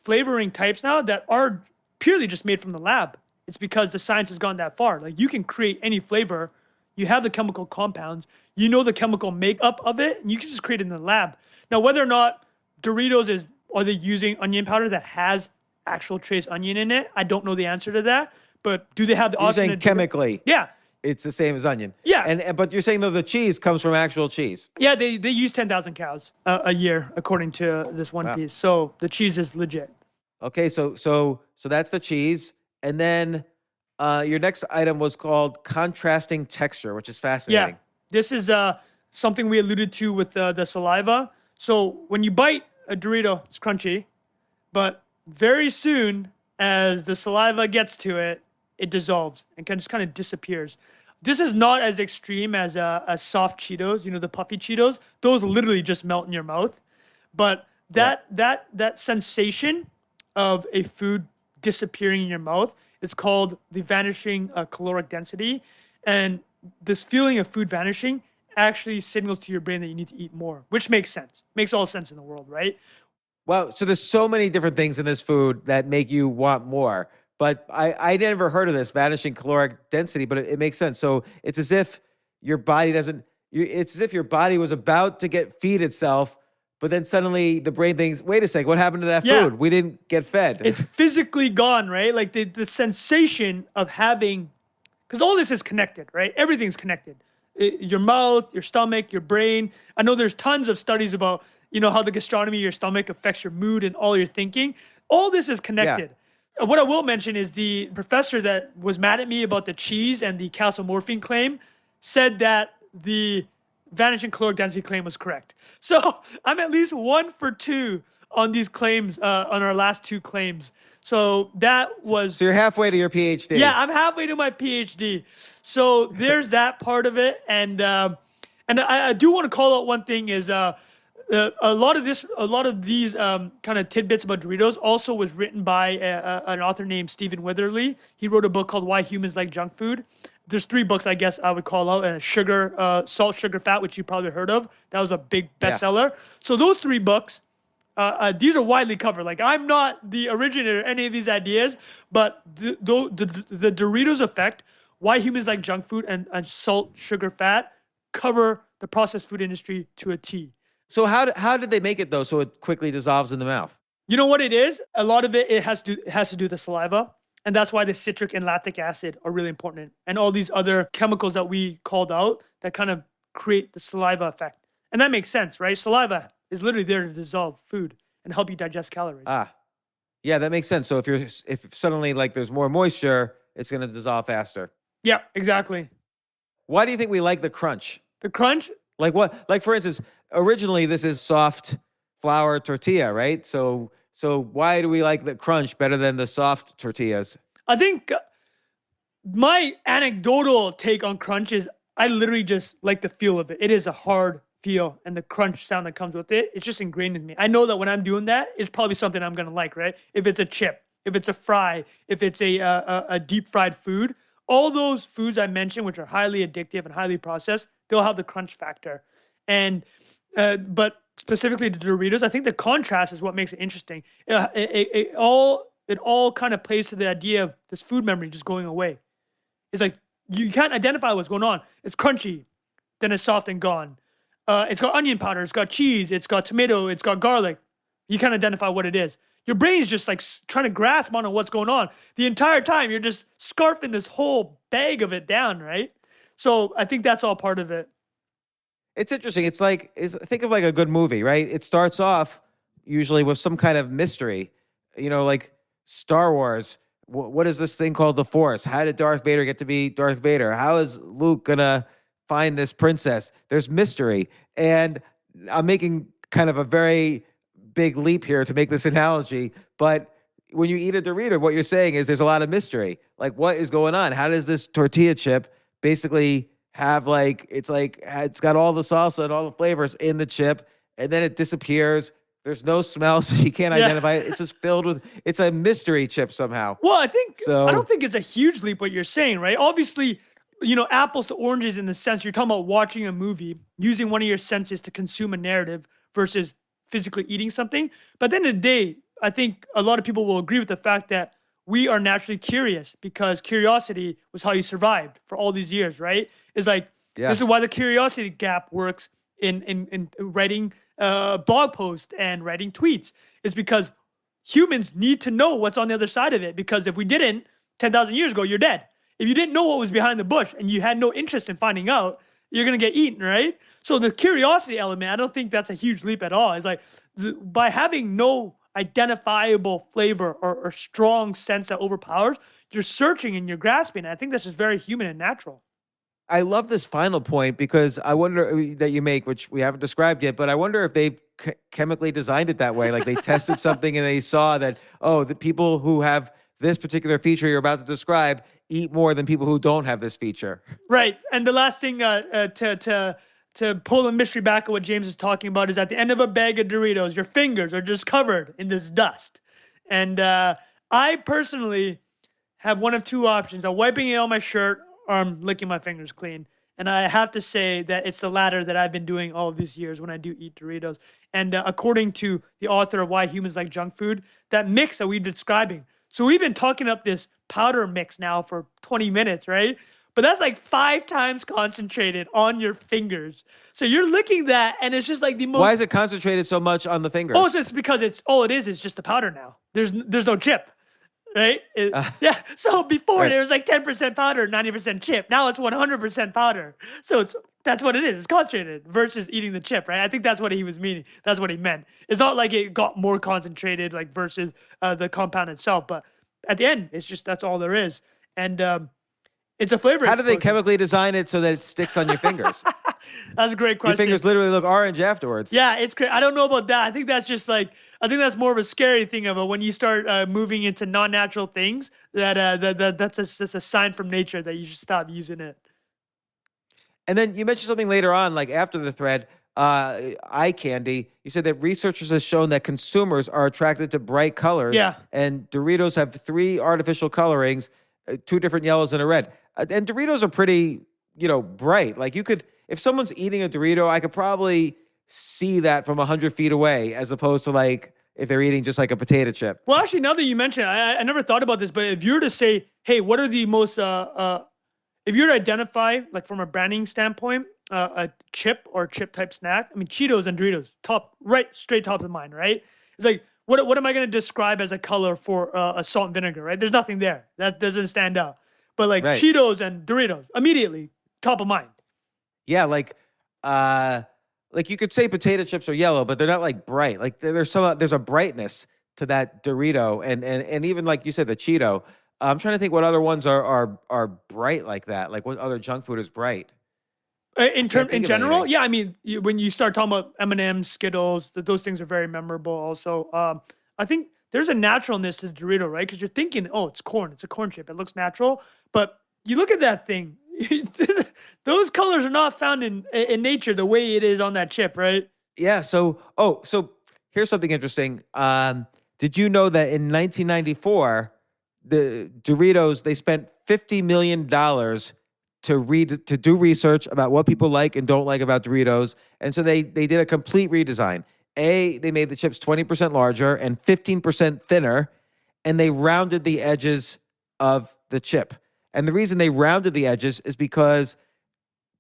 flavoring types now that are purely just made from the lab. It's because the science has gone that far. Like you can create any flavor. You have the chemical compounds. You know the chemical makeup of it, and you can just create it in the lab. Now, whether or not Doritos are they using onion powder that has actual trace onion in it, I don't know the answer to that. But do they have the You're option? saying chemically? Yeah. It's the same as onion. Yeah. But you're saying though the cheese comes from actual cheese. Yeah, they use 10,000 cows a year according to this one piece. So the cheese is legit. Okay, so that's the cheese, and then your next item was called contrasting texture, which is fascinating. Yeah, this is something we alluded to with the saliva. So when you bite a Dorito, it's crunchy, but very soon as the saliva gets to it, it dissolves and just kind of disappears. This is not as extreme as soft Cheetos, the puffy Cheetos. Those literally just melt in your mouth. But that sensation of a food disappearing in your mouth, it's called the vanishing caloric density. And this feeling of food vanishing actually signals to your brain that you need to eat more, which makes sense. Makes all sense in the world, right? Well, so there's so many different things in this food that make you want more. But I never heard of this vanishing caloric density, but it makes sense. So it's as if your body it's as if your body was about to feed itself, but then suddenly the brain thinks, wait a second, what happened to that food? We didn't get fed. It's physically gone, right? Like the sensation of having, because all this is connected, right? Everything's connected. Your mouth, your stomach, your brain. I know there's tons of studies about, how the gastronomy of your stomach affects your mood and all your thinking. All this is connected. Yeah. What I will mention is the professor that was mad at me about the cheese and the calcimorphine claim said that the vanishing caloric density claim was correct. So I'm at least 1 for 2 on these claims, on our last 2 claims. So that was... So you're halfway to your PhD. Yeah, I'm halfway to my PhD. So there's that part of it. And I do want to call out one thing is a lot of these kind of tidbits about Doritos also was written by an author named Stephen Witherly. He wrote a book called Why Humans Like Junk Food. There's 3 books I guess I would call out: Salt, Sugar, Fat, which you probably heard of. That was a big bestseller. Yeah. So those 3 books, these are widely covered. Like I'm not the originator of any of these ideas, but the Doritos effect, Why Humans Like Junk Food, and Salt, Sugar, Fat cover the processed food industry to a T. So how did they make it though so it quickly dissolves in the mouth? You know what it is? A lot of it has to do with the saliva. And that's why the citric and lactic acid are really important. And all these other chemicals that we called out that kind of create the saliva effect. And that makes sense, right? Saliva is literally there to dissolve food and help you digest calories. Yeah, that makes sense. So if suddenly like there's more moisture, it's going to dissolve faster. Yeah, exactly. Why do you think we like the crunch? The crunch? Like what? Like for instance, originally this is soft flour tortilla, right? So why do we like the crunch better than the soft tortillas? I think my anecdotal take on crunch is I literally just like the feel of it. It is a hard feel, and the crunch sound that comes with it, it's just ingrained in me. I know that when I'm doing that, it's probably something I'm going to like, right? If it's a chip, if it's a fry, if it's a deep fried food, all those foods I mentioned, which are highly addictive and highly processed, they'll have the crunch factor. And but specifically to Doritos, I think the contrast is what makes it interesting. It all kind of plays to the idea of this food memory just going away. It's like you can't identify what's going on. It's crunchy, then it's soft and gone. It's got onion powder, it's got cheese, it's got tomato, it's got garlic. You can't identify what it is. Your brain's just like trying to grasp onto what's going on. The entire time you're just scarfing this whole bag of it down, right? So I think that's all part of it. It's interesting. Think of like a good movie, right? It starts off usually with some kind of mystery, like Star Wars. What is this thing called the Force? How did Darth Vader get to be Darth Vader? How is Luke gonna find this princess? There's mystery. And I'm making kind of a very big leap here to make this analogy, but when you eat a Dorito, what you're saying is there's a lot of mystery. Like, what is going on? How does this tortilla chip basically have it's got all the salsa and all the flavors in the chip, and then it disappears. There's no smell, so you can't identify it. It's just filled with, it's a mystery chip somehow. Well, I don't think it's a huge leap what you're saying, right? Obviously, apples to oranges in the sense you're talking about watching a movie, using one of your senses to consume a narrative versus physically eating something. But at the end of the day, I think a lot of people will agree with the fact that we are naturally curious because curiosity was how you survived for all these years, right? It's like, this is why the curiosity gap works in writing blog posts and writing tweets. Is because humans need to know what's on the other side of it. Because if we didn't, 10,000 years ago, you're dead. If you didn't know what was behind the bush and you had no interest in finding out, you're going to get eaten, right? So the curiosity element, I don't think that's a huge leap at all. It's like by having no identifiable flavor or strong sense that overpowers, you're searching and you're grasping. I think that's just very human and natural. I love this final point because I wonder that you make, which we haven't described yet, but I wonder if they've chemically designed it that way. Like they tested something and they saw that, oh, the people who have this particular feature you're about to describe eat more than people who don't have this feature. Right. And the last thing to pull the mystery back at what James is talking about is at the end of a bag of Doritos, your fingers are just covered in this dust. And I personally have one of two options. I'm wiping it on my shirt or I'm licking my fingers clean. And I have to say that it's the latter that I've been doing all of these years when I do eat Doritos. And according to the author of Why Humans Like Junk Food, that mix that we've been describing. So we've been talking up this powder mix now for 20 minutes, right? But that's like 5 times concentrated on your fingers. So you're licking that, and it's just like the most. Why is it concentrated so much on the fingers? Oh, so it's because it's just the powder now. There's no chip, right? Yeah. So before right. There was like 10% powder, 90% chip. Now it's 100% powder. So that's what it is. It's concentrated versus eating the chip, right? I think that's what he was meaning. That's what he meant. It's not like it got more concentrated, like versus the compound itself. But at the end, it's just that's all there is, and it's a flavor. How do they explosion. chemically design it so that it sticks on your fingers? That's a great question. Your fingers literally look orange afterwards. Yeah, it's crazy. I don't know about that. I think that's just like, I think that's more of a scary thing of it when you start moving into non-natural things. That's just a sign from nature that you should stop using it. And then you mentioned something later on, like after the thread, eye candy. You said that researchers have shown that consumers are attracted to bright colors. Yeah. And Doritos have 3 artificial colorings, 2 different yellows and a red. And Doritos are pretty, bright. Like you could, if someone's eating a Dorito, I could probably see that from 100 feet away, as opposed to like if they're eating just like a potato chip. Well, actually, now that you mention it, I never thought about this, but if you were to say, hey, what are the most, if you were to identify, like from a branding standpoint, a chip or chip type snack, I mean, Cheetos and Doritos, straight top of mind, right? It's like, what am I going to describe as a color for a salt and vinegar, right? There's nothing there. That doesn't stand out. But like right. Cheetos and Doritos, immediately top of mind. Yeah, like you could say potato chips are yellow, but they're not like bright. Like there's a brightness to that Dorito, and even like you said, the Cheeto. I'm trying to think what other ones are bright like that. Like what other junk food is bright? In general, yeah. I mean, when you start talking about M&M's, Skittles, those things are very memorable. Also, I think there's a naturalness to the Dorito, right? Because you're thinking, oh, it's corn. It's a corn chip. It looks natural. But you look at that thing. Those colors are not found in nature the way it is on that chip, right? Yeah. So here's something interesting. Did you know that in 1994, the Doritos, they spent $50 million to do research about what people like and don't like about Doritos. And so they did a complete redesign. They made the chips 20% larger and 15% thinner, and they rounded the edges of the chip. And the reason they rounded the edges is because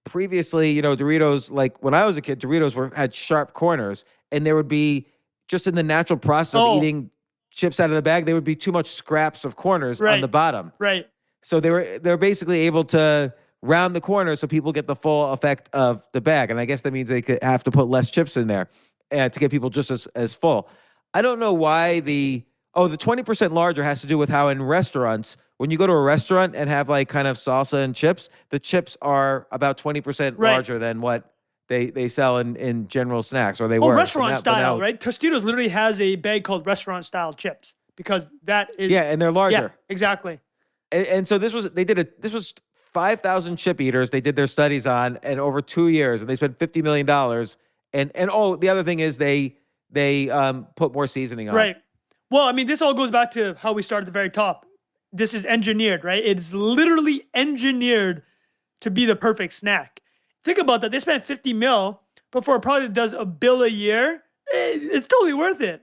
previously, Doritos, like when I was a kid, Doritos had sharp corners, and there would be, just in the natural process of eating chips out of the bag, there would be too much scraps of corners on the bottom. Right. So they're basically able to round the corner so people get the full effect of the bag. And I guess that means they could have to put less chips in there to get people just as full. I don't know why the 20% larger has to do with how in restaurants, when you go to a restaurant and have like kind of salsa and chips, the chips are about 20% larger than what they sell in general snacks, or they were. Restaurant style, right? Tostitos literally has a bag called restaurant style chips because that is. Yeah, and they're larger. Yeah, exactly. And so this was 5,000 chip eaters they did their studies on, and over 2 years, and they spent $50 million. And the other thing is they put more seasoning on. Right. Well, I mean, this all goes back to how we started at the very top. This is engineered, right? It's literally engineered to be the perfect snack. Think about that. They spent $50 million, but for a product that does $1 billion a year, it's totally worth it.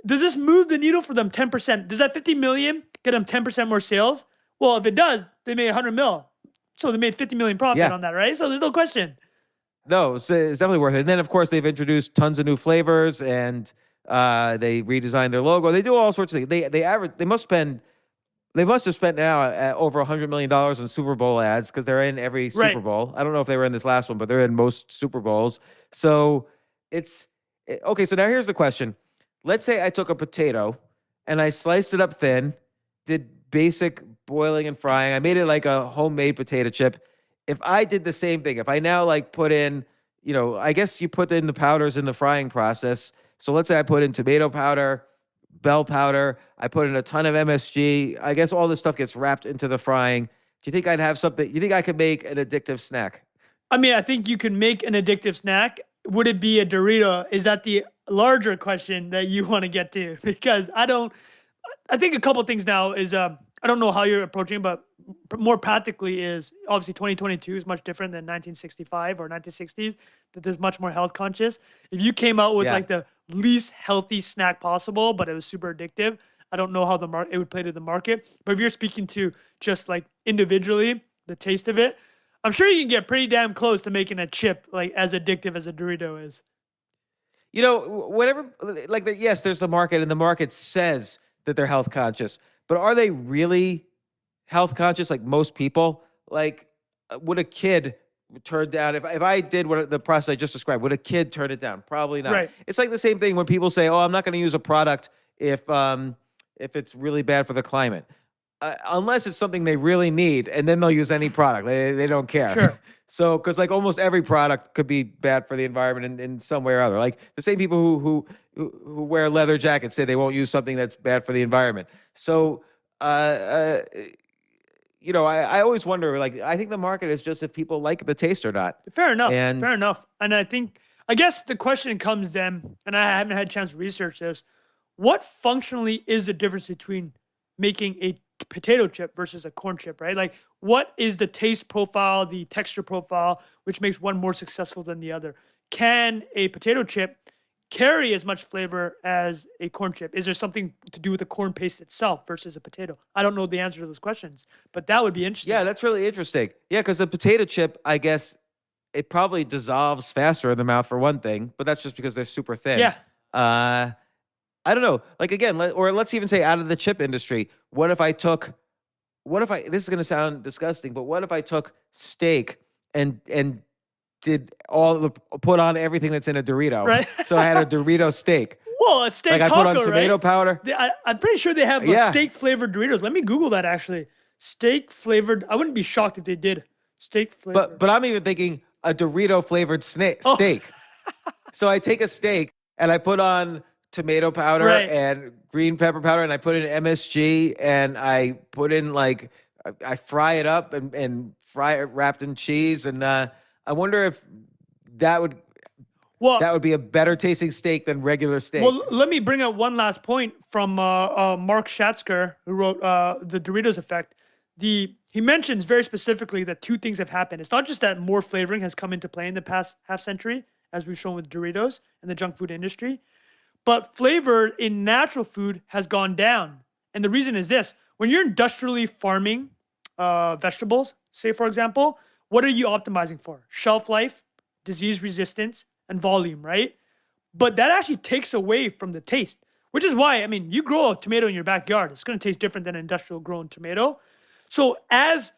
Does this move the needle for them 10%? Does that 50 million get them 10% more sales? Well, if it does, they made 100 mil. So they made 50 million profit on that, right? So there's no question. No, it's definitely worth it. And then, of course, they've introduced tons of new flavors, and they redesigned their logo. They do all sorts of things. They must have spent now over $100 million on Super Bowl ads, because they're in every Super Bowl. I don't know if they were in this last one, but they're in most Super Bowls. So okay. So now here's the question. Let's say I took a potato and I sliced it up thin, did basic boiling and frying. I made it like a homemade potato chip. If I did the same thing, if I now like put in, I guess you put in the powders in the frying process. So let's say I put in tomato powder, bell powder, I put in a ton of MSG. I guess all this stuff gets wrapped into the frying. Do you think I'd have something? You think I could make an addictive snack? I mean, I think you can make an addictive snack. Would it be a Dorito? Is that the larger question that you want to get to? Because I think a couple of things now is, I don't know how you're approaching it, but more practically is obviously 2022 is much different than 1965 or 1960s, that there's much more health conscious. If you came out with like the least healthy snack possible, but it was super addictive, I don't know how it would play to the market. But if you're speaking to just like individually, the taste of it, I'm sure you can get pretty damn close to making a chip like as addictive as a Dorito is. Whatever, yes, there's the market, and the market says that they're health conscious, but are they really health conscious like most people? Like, would a kid turn down, if I did what the process I just described, would a kid turn it down? Probably not. Right. It's like the same thing when people say, oh, I'm not going to use a product if it's really bad for the climate. Unless it's something they really need, and then they'll use any product. They don't care. Sure. So, because like almost every product could be bad for the environment in some way or other. Like the same people who wear leather jackets say they won't use something that's bad for the environment. So, I always wonder. Like, I think the market is just if people like the taste or not. Fair enough. Fair enough. And I guess the question comes then, and I haven't had a chance to research this. What functionally is the difference between making a potato chip versus a corn chip, right? Like, what is the taste profile, the texture profile, which makes one more successful than the other? Can a potato chip carry as much flavor as a corn chip? Is there something to do with the corn paste itself versus a potato? I don't know the answer to those questions, but that would be interesting. Yeah, that's really interesting. Yeah, because the potato chip, I guess, it probably dissolves faster in the mouth for one thing, but that's just because they're super thin. Yeah. I don't know. Like, again, let's even say out of the chip industry, this is going to sound disgusting, but what if I took steak and did put on everything that's in a Dorito? Right. So I had a Dorito steak. Well, a steak taco, I put on tomato powder. I'm pretty sure they have steak flavored Doritos. Let me Google that actually. Steak flavored. I wouldn't be shocked if they did steak flavored. But I'm even thinking a Dorito flavored steak. So I take a steak and I put on tomato powder and green pepper powder, and I put in MSG, and I put in I fry it up and fry it wrapped in cheese, and I wonder if that would be a better tasting steak than regular steak. Well, let me bring up one last point from Mark Schatzker, who wrote The Doritos Effect. He mentions very specifically that two things have happened. It's not just that more flavoring has come into play in the past half century, as we've shown with Doritos and the junk food industry, but flavor in natural food has gone down. And the reason is this. When you're industrially farming vegetables, say, for example, what are you optimizing for? Shelf life, disease resistance, and volume, right? But that actually takes away from the taste, which is why, you grow a tomato in your backyard. It's going to taste different than an industrial grown tomato. So as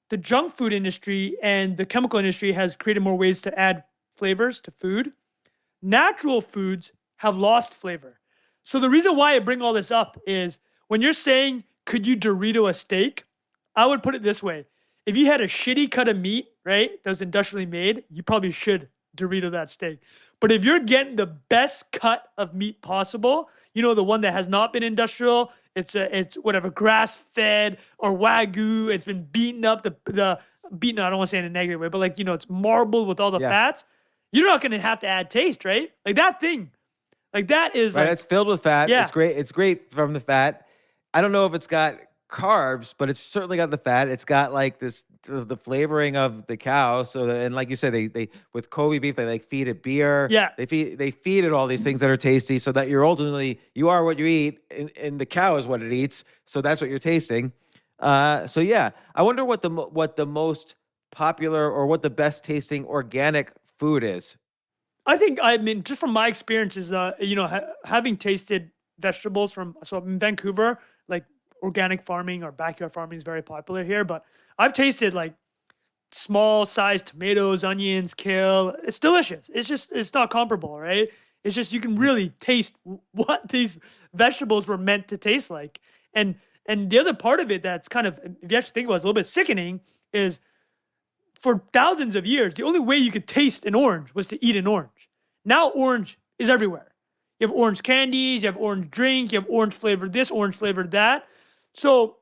the junk food industry and the chemical industry has created more ways to add flavors to food, natural foods have lost flavor. So the reason why I bring all this up is when you're saying, could you Dorito a steak? I would put it this way. If you had a shitty cut of meat, right, that was industrially made, you probably should Dorito that steak. But if you're getting the best cut of meat possible, the one that has not been industrial, it's whatever, grass-fed or Wagyu, it's been beaten up, beaten, I don't want to say in a negative way, but it's marbled with all the fats, you're not going to have to add taste, right? Like that thing. Like that is right, it's filled with fat. Yeah. It's great. It's great from the fat. I don't know if it's got carbs, but it's certainly got the fat. It's got like the flavoring of the cow. So and like you said, they with Kobe beef, they like feed it beer. Yeah. They feed it all these things that are tasty, so that you're ultimately you are what you eat, and the cow is what it eats. So that's what you're tasting. So yeah, I wonder what the most popular or what the best tasting organic food is. I mean, just from my experiences, having tasted vegetables so in Vancouver, like organic farming or backyard farming is very popular here, but I've tasted like small sized tomatoes, onions, kale. It's delicious. It's not comparable, right? It's just, you can really taste what these vegetables were meant to taste like. And the other part of it that's kind of, if you actually think about it, is a little bit sickening is, for thousands of years, the only way you could taste an orange was to eat an orange. Now orange is everywhere. You have orange candies, you have orange drink, you have orange flavored this, orange flavored that. So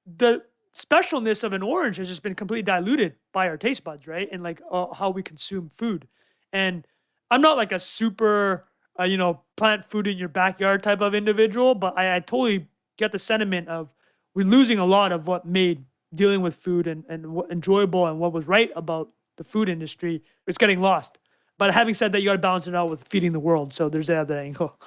the specialness of an orange has just been completely diluted by our taste buds, right? And like how we consume food. And I'm not like a super, plant food in your backyard type of individual, but I totally get the sentiment of we're losing a lot of what made dealing with food and what enjoyable and what was right about the food industry. It's getting lost. But having said that, you got to balance it out with feeding the world. So there's that other angle.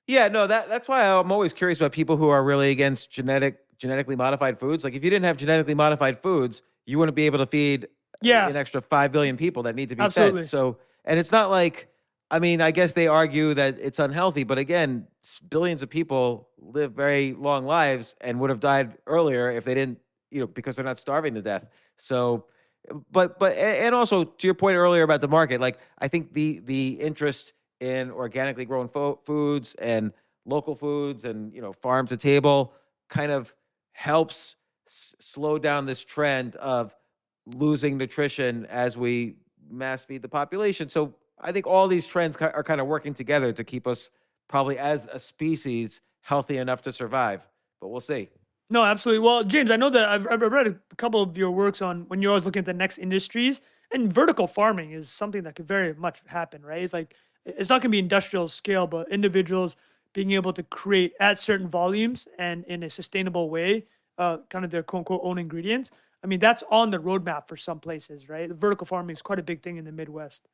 Yeah, no, that's why I'm always curious about people who are really against genetically modified foods. Like if you didn't have genetically modified foods, you wouldn't be able to feed an extra 5 billion people that need to be Absolutely. fed. So, and it's not like, I mean, I guess they argue that it's unhealthy, but again, billions of people live very long lives and would have died earlier if they didn't, because they're not starving to death. So, and also to your point earlier about the market, like I think the interest in organically grown foods and local foods and farm to table kind of helps slow down this trend of losing nutrition as we mass feed the population. So I think all these trends are kind of working together to keep us probably as a species healthy enough to survive, but we'll see. No, absolutely. Well, James, I know that I've read a couple of your works on when you're always looking at the next industries, and vertical farming is something that could very much happen, right? It's like, it's not going to be industrial scale, but individuals being able to create at certain volumes and in a sustainable way, kind of their quote unquote own ingredients. I mean, that's on the roadmap for some places, right? Vertical farming is quite a big thing in the Midwest.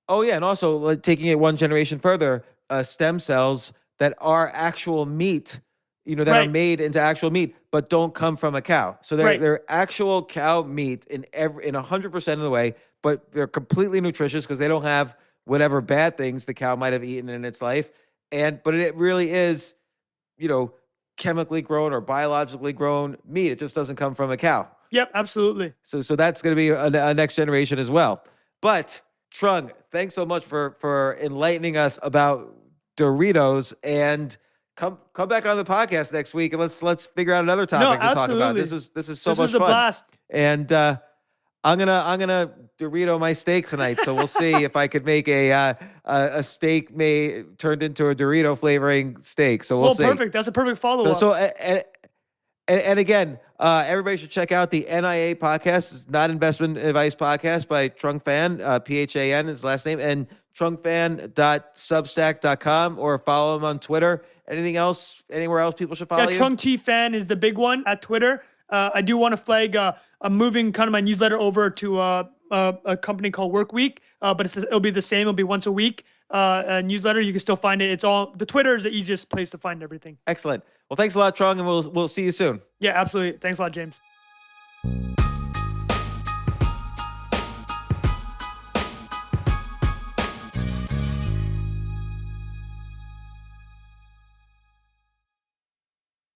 Oh yeah, and also like taking it one generation further, stem cells that are actual meat, that are Right. made into actual meat, but don't come from a cow. So they're Right. they're actual cow meat in 100% of the way, but they're completely nutritious because they don't have whatever bad things the cow might have eaten in its life. But it really is, chemically grown or biologically grown meat. It just doesn't come from a cow. Yep, absolutely. So that's going to be a next generation as well. But Trung, thanks so much for enlightening us about Doritos, and come back on the podcast next week and let's figure out another topic to talk about. absolutely. This is so This much is a fun. blast. And I'm gonna Dorito my steak tonight. So we'll see if I could make a steak turned into a Dorito flavoring steak. So we'll see. Perfect. That's a perfect follow-up. So and again, everybody should check out the NIA podcast. It's Not Investment Advice Podcast by Trung Phan, Phan is his last name, and trungphan.substack.com, or follow him on Twitter. Anything else? Anywhere else people should follow you? Trung T Fan is the big one at Twitter. I do want to flag, I'm moving kind of my newsletter over to a company called Workweek, but it'll be the same. It'll be once a week newsletter. You can still find it. The Twitter is the easiest place to find everything. Excellent. Well, thanks a lot, Trung, and we'll see you soon. Yeah, absolutely. Thanks a lot, James.